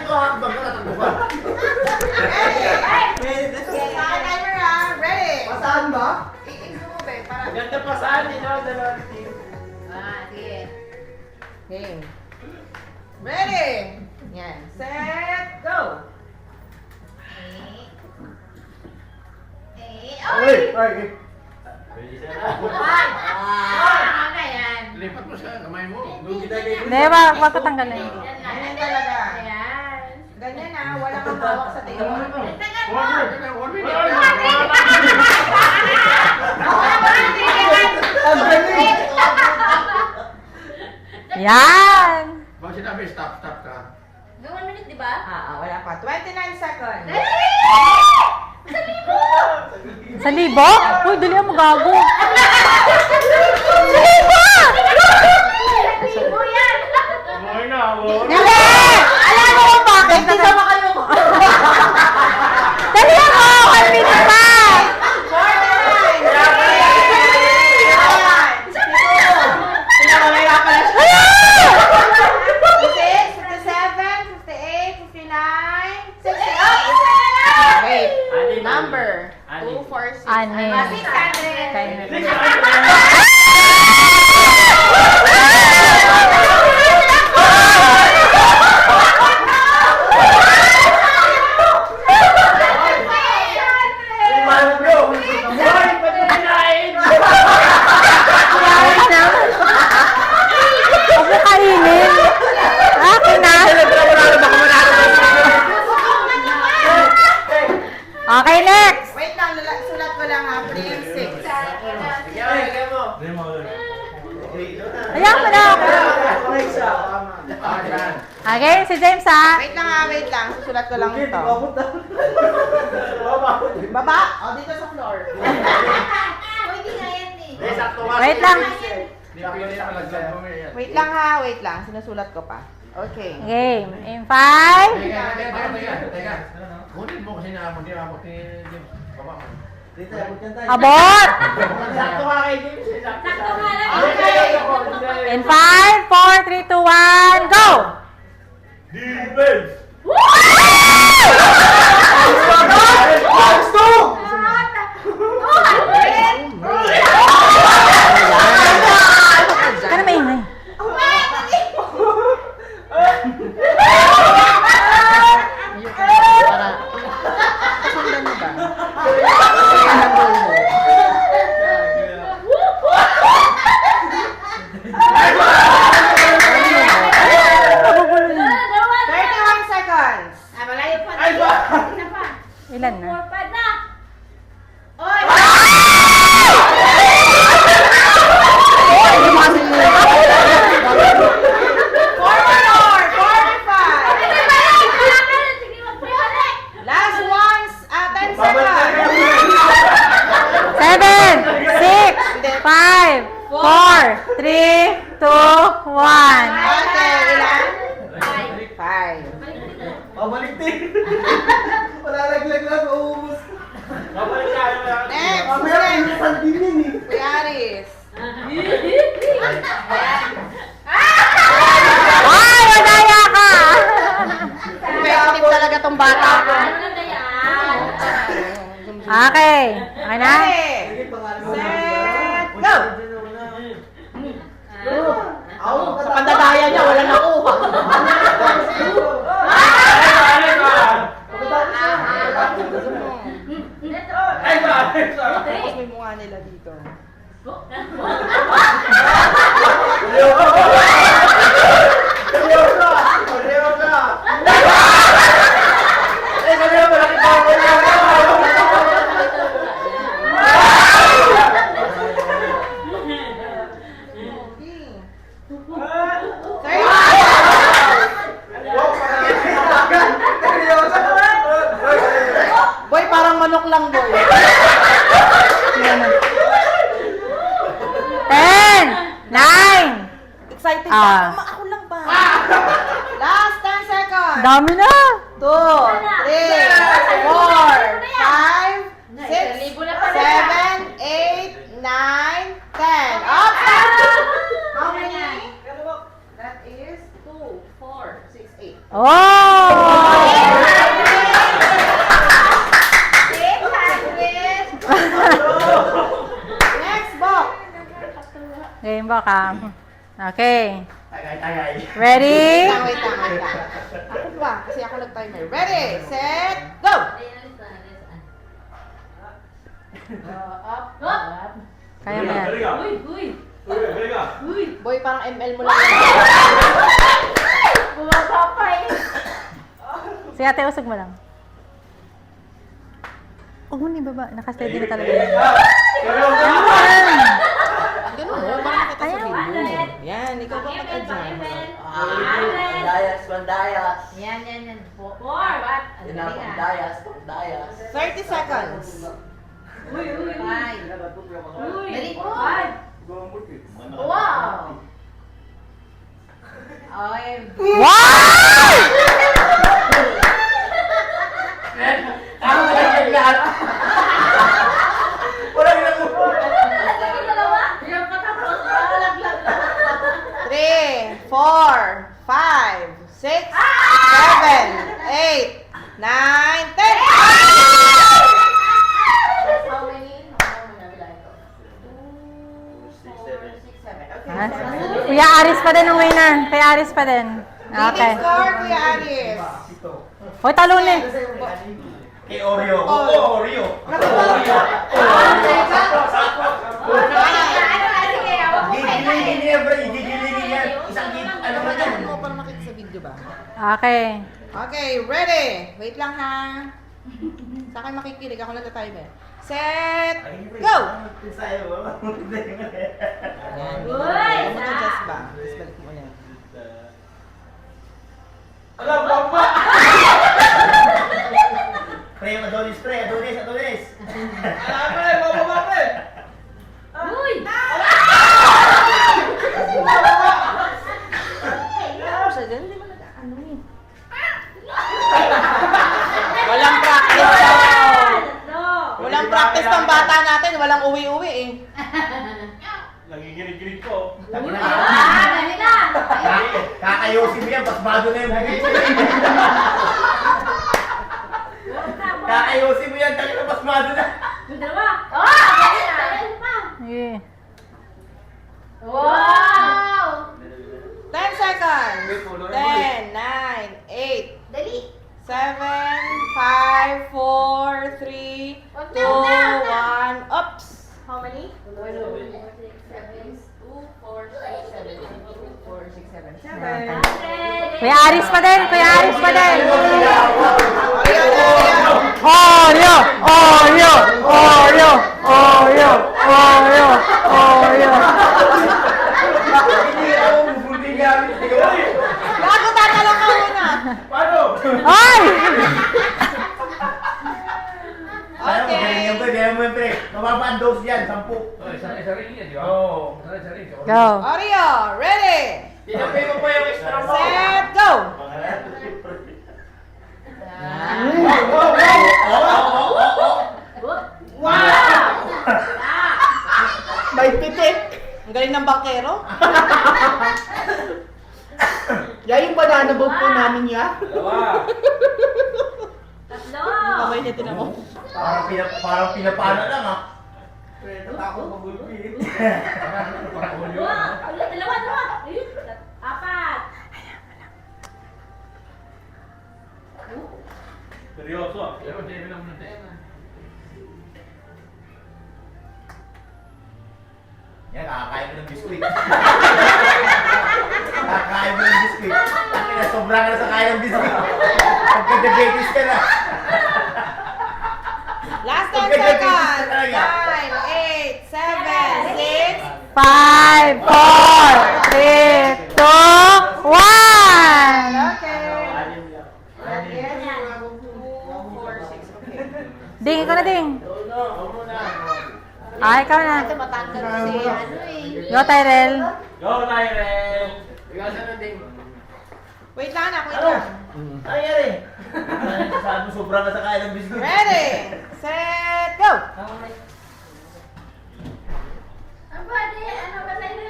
ito hakbang ka natakbo ka. Timer ah. Ready? Pasaan ba? Itigso mo ba? Para... Ganda pa saan din ako dalawang team. Sige. Game. Ready? Yan. Set, go! Ay. Lipat mo siya, kamay mo. Hindi, wag tatanggalin. Ganyan talaga. Ganyan na, wala kang hawak sa tingin mo. One minute. Ang galing! Yan! Bakit sinabi, stop ka? Wala pa. 29 seconds. Sa libo? Uy, dali mo gago. Sa libo! Buhay na ako. Dali! Alam mo kung bakit? Kasama kayo. Dali ako! 1 minute pa! 49, 50. Number 246. Ani. 600. Huwag mo kainin. Akin na. Okay, next. Wait lang, sulat ko lang ha. Frame 6. Ayan mo na. Okay, si James ha. Wait lang ha, wait lang. Susulat ko lang ito. Baba? O, dito sa floor. Wait lang. Wait lang ha, wait lang. Sinusulat ko pa. Okay. Game. In 5. Teka. Kunin mo kasi na hindi ako. Baba mo. Abot. Sakto ka kay James. Sakto In 5, 4, 3, 2, 1, go! Defense! Ano maingay? Kasundan mo ba? Magugulo na. 31 seconds. Ilan na? Last ones, 10 seconds. 7, 6, 5, 4, 3, 2, 1. Okay, ilan? 5. Pabalik din. Wala laglag lang, uubos. Babalik tayo na. Next, Mamaya pinisan din yun eh. Kuya Aris. Ay, madaya ka! Effective talaga tong bata ko. Okay. Okay na? Okay. Set, go! Sa pandadaya niya, wala nakuha. Tapos may mukha nila dito. Boy, parang manok lang, boy. 10, 9. Excited Ah. ka? Ako lang ba? Last 10 seconds. Dami na. 2, 3, 4, 5, 6, 7, 8, 9, 10. Up! How many? That is 2, 4, 6, 8. Oh, Oh! 600. Next box. Game ba ka? Okay. Tagay. Ready? Wait lang. Ako ba? Kasi ako nag-timer. Ready, set, go! Kaya mo yan. Galing ka. Galing ka. Boy, parang ML mo lang. Bumaba pa eh. Si ate, usog mo lang. Oh, ni baba. Nakasteady na talaga yan. Ganun mo, parang kita sa video. Yan, ikaw ba mag-adjust? Bandayas. Yan. 4. Yan na, bandayas. 30 seconds. Uy. Dali po. Wow! Ay, Wow! Ako ba yung lahat? Walang nakuha. dalawa. Yung katapos, malaglag. 3, 4, 5, 6, 7, 8, 9, 10. How many? Ha? Kuya Aris pa din ang winner. Kuya Aris pa din. Okay. Leading score, Kuya Aris. Hoy, talunin. Kay Oreo. Oreo. Gigilingin niya, bro. Gigilingin niya. Isang ano ba yan? Ano para makita sa video ba? Okay. Okay, ready. Wait lang ha. Sa akin makikinig, ako nagta-timer. Set, go! Sa'yo, Yan. Uy, Huwag mo adjust ba? Tapos balik mo yan. Alam, bamba! Pre, Adonis. Alam, pre, bababa, pre! Uy! Siya dyan, hindi mo nag-ano eh. Walang practice daw. Walang practice pang bata natin, walang uwi-uwi eh. Nagigirig-girig ko. Dali lang. Kakayosin mo yan, pasmado na yung bibig. Kakayosin mo yan, tangin na pasmado na. Yung dalawa. Dali pa. Sige. Wow! 10 seconds. 10, 9, 8, Dali. 7, 5, 4, 3, 2, 1. Oops. How many? 2, 4, 6, 7. 7. Kuya Aris pa din. Kuya Aris pa din. Ayan. Oreo! Oreo! Oreo! Oreo! Oreo! Oreo! Hindi ako bubuti gamit. Bago tatalong ka muna. Paano? Ay! Alam mo, galing yan, pre. Galing mo yan, pre. Mababa ang dose yan, 10. Oh, isa rin yan, di ba? Oo. Isa rin. Go. Oreo, ready? Tinapay mo pa yung extra mo. Set, go! May pitik. Ang galing ng bangkero. Yan yung banana boat po namin ya. Dalawa. Tatlo. Yung kamay niya tinan mo. Parang pinapana lang, ah. Pre, natakot magulpi. Dalawa. Apat. Seryoso ah. Pero hindi mo lang muna tayo. Yan, kakakain mo ng biskuit. Kakakain mo ng biskuit. Ang ina, sobra ka na sa kain ng biskuit. Pagka-diabetes ka na. Last 10 Pagka-diabetes ka seconds. talaga. 9, 8, 7, 6. 5, 4, 3, 2, 1! Okay. Yes. 2, 4, 6. Okay. Ding, ikaw na ding. Ah, ikaw na. Ito matanggal si ano eh. Go, Tyrell. Go, Tyrell! Wait lang na, wait lang. Ano nangyari? Sabi mo, sobra ka sa kain ng biskuit. Ready, set, go! Ang pwede, ano ba tayo?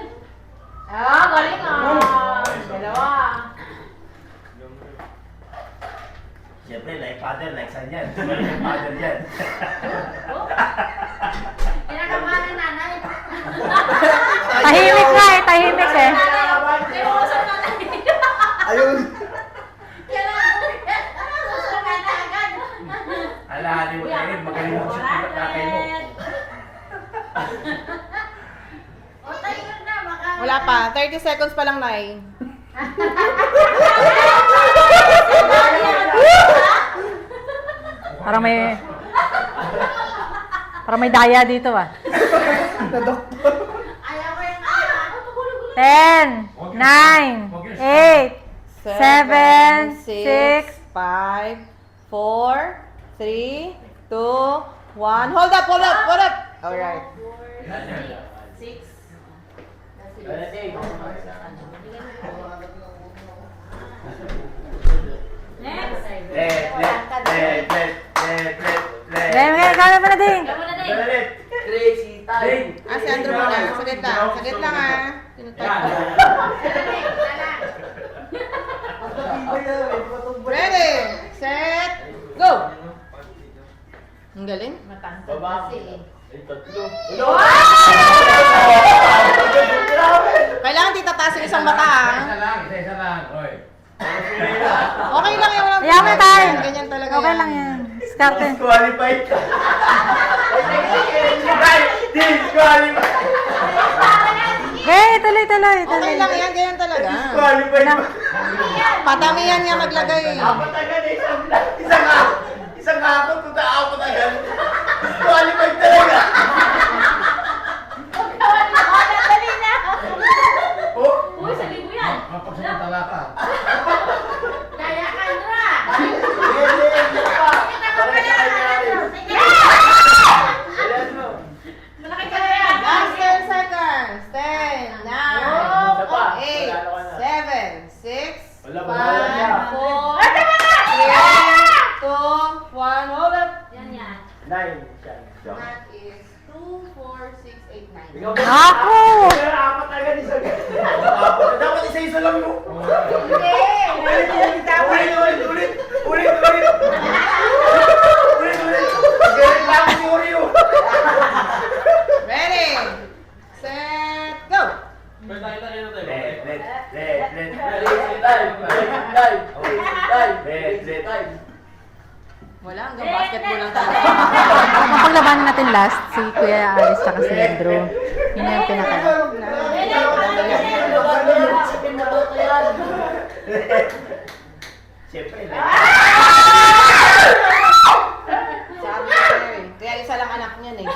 Galing ah. Dalawa. Siyempre, like father, like son yan. Like father yan. Kinakabahan ng nanay. Tahimik nga eh, tahimik eh. May usap na tayo. Ayun. Kailangan susunod na agad. Alahali mo tayo, magaling mo siya ng tatay mo. O tayo na, baka... Wala pa. 30 seconds pa lang, Nay. Parang may daya dito ah. Ayaw ko yung ano. 10, 9, 8, 7, 6, 5, 4, 3, 2, 1. Hold up, hold up, hold up. Alright. 6. Next. Game, ikaw na pala din. Ikaw muna din. Crazy time. Ah, si Andrew muna. Saglit lang. Saglit lang ah. Tinutype ko. Ready, set, go! Ang galing. Baba. Ay, tatlo. Kailangan titataas yung isang mata ah. Isa lang. Oy. Okay lang yung walang Hayaan mo tayo. Ganyan talaga Okay yan. lang yan. Diskarte. Disqualified ka. Disqualified. Okay, tuloy. Okay lang yan, ganyan talaga. Disqualified ka. Patamihan niya maglagay. Apat agad eh. Isang ako, apat agad. Disqualified talaga. Dali na. Oh? Uy, sabi mo yan. Mapagsamantala ka. Kaya ka, Andra. Malaki ka na yan. Last 10 seconds. 10, 9, 8, 7, 6, 5, 4, 3, 2, 1. Hold up. Yan, yan. 9 siya. That is 2, 4, 6, 8, 9. Ikaw Ako! apat agad isa. Dapat isa-isa lang mo. Hindi. Ulit. Ganit lang si Oreo. Ready, set, go! Pwede tayo tayo. Let. Crazy time. Crazy time. Wala, hanggang basketball lang tayo. Ang paglabanan natin last, si Kuya Aris at si Andrew. Yun yung pinaka. Siyempre, Sabi ko eh. Kaya isa lang anak niyan eh.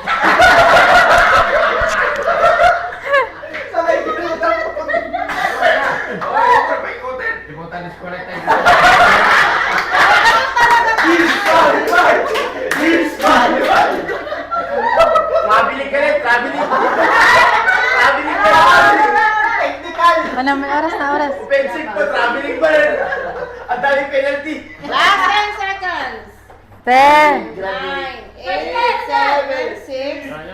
Di mo tayo disqualified. Traveling ka rin. Technical. Ano, may oras na oras. Offensive pa, traveling pa rin. Ang daming penalty. Last 10 seconds. 10, 9, 8, 7, 6, 5, 4, 3,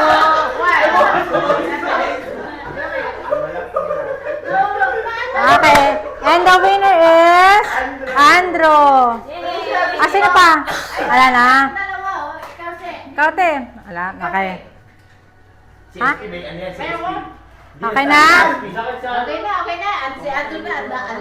2, 1. Okay. And the winner is Andrew. Ah, sino pa? Wala na. Dalawa, oh. Kasi. Ikaw, te. Wala. Okay. Ha? Safety, may ano yan, safety. Okay na? Okay na. Si Andrew na.